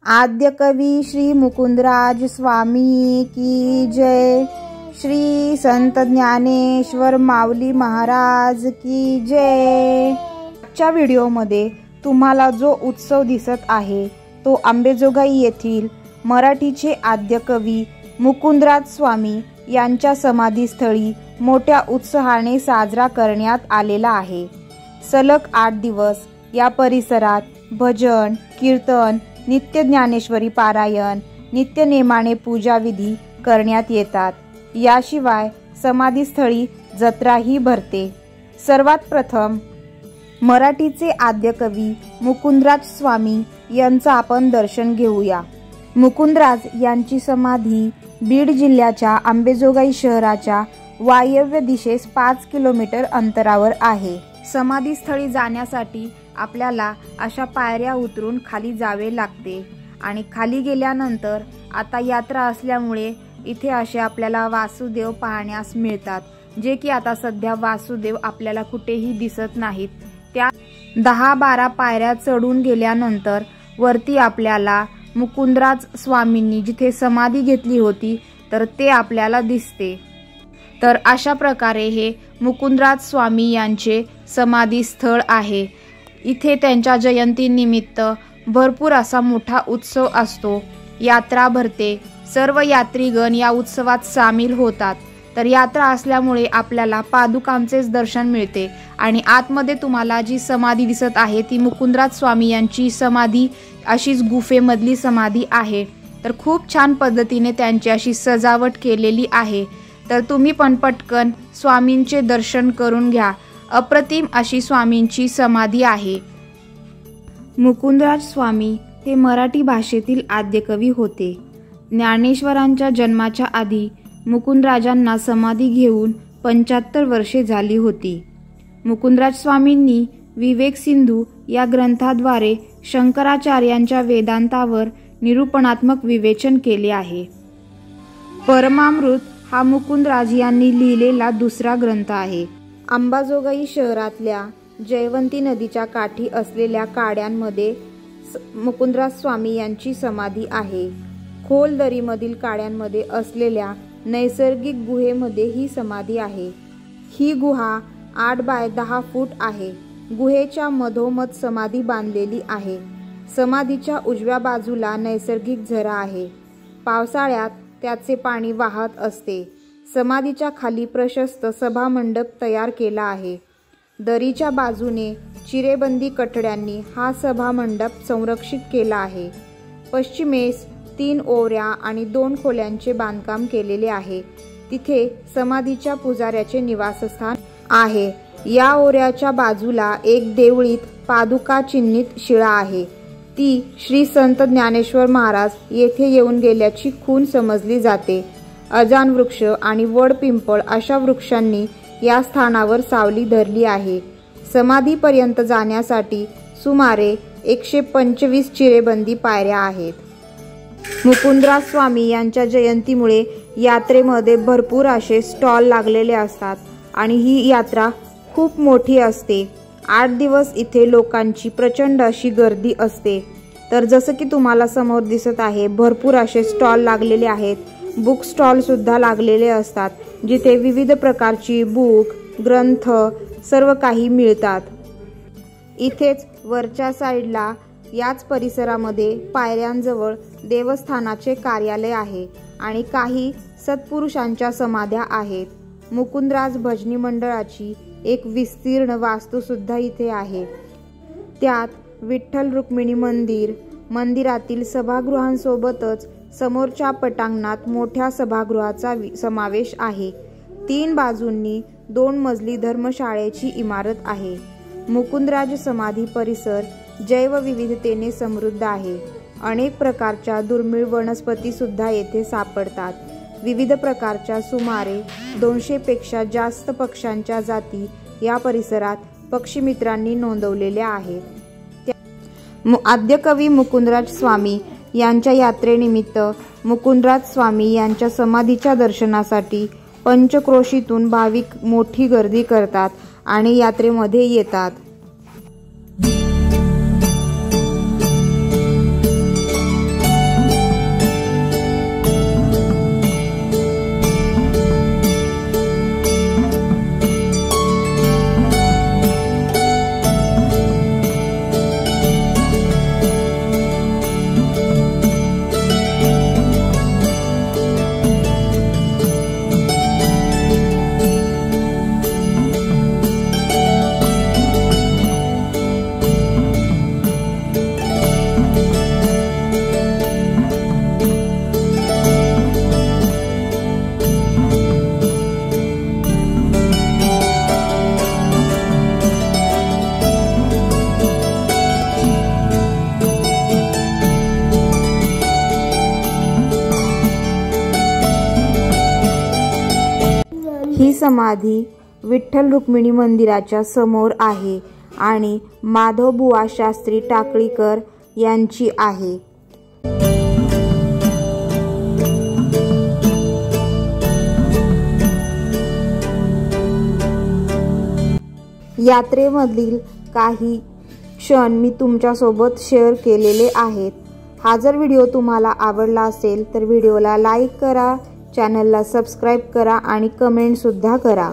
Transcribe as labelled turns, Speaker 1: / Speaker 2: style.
Speaker 1: आद्य कवी श्री मुकुंदराज स्वामी की जय। श्री संत ज्ञानेश्वर माऊली महाराज की जय। आजच्या व्हिडिओमध्ये तुम्हाला जो उत्सव दिसत आहे तो अंबेजोगाई येथील मराठीचे आद्य कवी मुकुंदराज स्वामी यांच्या समाधीस्थळी मोठ्या उत्साहाने साजरा करण्यात आलेला आहे। सलग 8 दिवस या परिसरात भजन, कीर्तन, नित्य ज्ञानेश्वरी पारायण, नित्य नेमाने पूजा विधी करण्यात येतात। याशिवाय समाधीस्थळी जत्राही भरते। सर्वात प्रथम मराठीचे आद्य कवी मुकुंदराज स्वामी यांचा आपण दर्शन घेऊया। मुकुंदराज यांची समाधी बीड जिल्ह्याच्या अंबेजोगाई शहराच्या वायव्य दिशेस 5 किलोमीटर अंतरावर आहे। समाधीस्थळी जाण्यासाठी आपल्याला अशा पायऱ्या उतरून खाली जावे लागते आणि खाली गेल्यानंतर आता यात्रा असल्यामुळे इथे असे आपल्याला वासुदेव पाहण्यास मिळतात, जे की आता सध्या वासुदेव आपल्याला कुठेही दिसत नाहीत। त्या 10-12 पायऱ्या चढून गेल्यानंतर वरती आपल्याला मुकुंदराज स्वामींनी जिथे समाधी घेतली होती तर ते आपल्याला दिसते। तर अशा प्रकारे हे मुकुंदराज स्वामी यांचे समाधी स्थळ आहे। इथे त्यांच्या जयंतीनिमित्त भरपूर असा मोठा उत्सव असतो, यात्रा भरते, सर्व यात्रीगण या उत्सवात सामील होतात। तर यात्रा असल्यामुळे आपल्याला पादुकांचेच दर्शन मिळते आणि आतमध्ये तुम्हाला जी समाधी दिसत आहे ती मुकुंदराज स्वामी यांची समाधी अशीच गुफेमधली समाधी आहे। तर खूप छान पद्धतीने त्यांची अशी सजावट केलेली आहे। तर तुम्ही पण पटकन स्वामींचे दर्शन करून घ्या। अप्रतिम अशी स्वामींची समाधी आहे। मुकुंदराज स्वामी हे मराठी भाषेतील आद्य कवी होते। ज्ञानेश्वरांच्या जन्माच्या आधी मुकुंदराजांना समाधी घेऊन 75 वर्षे झाली होती। मुकुंदराज स्वामींनी विवेक सिंधू या ग्रंथाद्वारे शंकराचार्यांच्या वेदांतावर निरूपणात्मक विवेचन केले आहे। परमामृत हा मुकुंदराज यांनी लिहिलेला दुसरा ग्रंथ आहे। अंबाजोगाई शहरातल्या जयवंती नदीच्या काठी असलेल्या काड्यांमध्ये मुकुंदराज स्वामी यांची समाधी आहे। खोल दरीमधील काड्यांमध्ये असलेल्या नैसर्गिक गुहेमध्ये ही समाधी आहे। ही गुहा 8 बाय 10 फूट आहे। गुहेच्या मधोमध समाधी बांधलेली आहे। समाधीच्या उजव्या बाजूला नैसर्गिक झरा आहे। पावसाळ्यात त्याचे पाणी वाहत असते। समाधीच्या खाली प्रशस्त सभामंडप तयार केला आहे। दरीच्या बाजूने चिरेबंदी कठड्यांनी हा सभामंडप संरक्षित केला आहे। पश्चिमेस 3 ओवऱ्या आणि 2 खोल्यांचे बांधकाम केलेले आहे। तिथे समाधीच्या पुजाऱ्याचे निवासस्थान आहे। या ओवऱ्याच्या बाजूला एक देवळीत पादुका चिन्हित शिळा आहे। ती श्री संत ज्ञानेश्वर महाराज येथे येऊन गेल्याची खूण समजली जाते। अजान वृक्ष आणि वड पिंपळ अशा वृक्षांनी या स्थानावर सावली धरली आहे। समाधीपर्यंत जाण्यासाठी सुमारे 125 चिरेबंदी पायऱ्या आहेत। मुकुंदराज स्वामी यांच्या जयंतीमुळे यात्रेमध्ये भरपूर असे स्टॉल लागलेले असतात आणि ही यात्रा खूप मोठी असते। 8 दिवस इथे लोकांची प्रचंड अशी गर्दी असते। तर जसं की तुम्हाला समोर दिसत आहे भरपूर असे स्टॉल लागलेले आहेत। बुक स्टॉल सुद्धा लागलेले असतात, जिथे विविध प्रकारची बुक, ग्रंथ सर्व काही मिळतात। इथेच वरच्या साईडला याच परिसरामध्ये पायऱ्यांजवळ देवस्थानाचे कार्यालय आहे आणि काही सत्पुरुषांच्या समाध्या आहेत। मुकुंदराज भजनी मंडळाची एक विस्तीर्ण वास्तू सुद्धा इथे आहे। त्यात विठ्ठल रुक्मिणी मंदिर, मंदिरातील सभागृहांसोबतच समोरच्या पटांगणात मोठ्या सभागृहाचा समावेश आहे। 3 बाजूंनी 2 मजली धर्मशाळेची इमारत आहे। मुकुंदराज समाधी परिसर जैवविविधतेने समृद्ध आहे। अनेक प्रकारच्या दुर्मिळ वनस्पती सुद्धा येथे सापडतात। विविध प्रकारच्या सुमारे 200 पेक्षा जास्त पक्ष्यांच्या जाती या परिसरात पक्षीमित्रांनी नोंदवलेल्या आहेत। आद्य कवी मुकुंदराज स्वामी यांच्या यात्रेनिमित्त मुकुंदराज स्वामी यांच्या समाधीच्या दर्शनासाठी पंचक्रोशीतून भाविक मोठी गर्दी करतात आणि यात्रेमध्ये येतात। समाधी विठ्ठल रुक्मिणी मंदिराच्या समोर आहे आणि माधवबुवा शास्त्री टाकळीकर यांची आहे। यात्रेमधील काही क्षण मी तुमच्यासोबत शेअर केलेले आहेत। हा जर व्हिडिओ तुम्हाला आवडला असेल तर व्हिडिओला लाईक करा, चॅनलला सबस्क्राईब करा आणि कमेंट सुद्धा करा।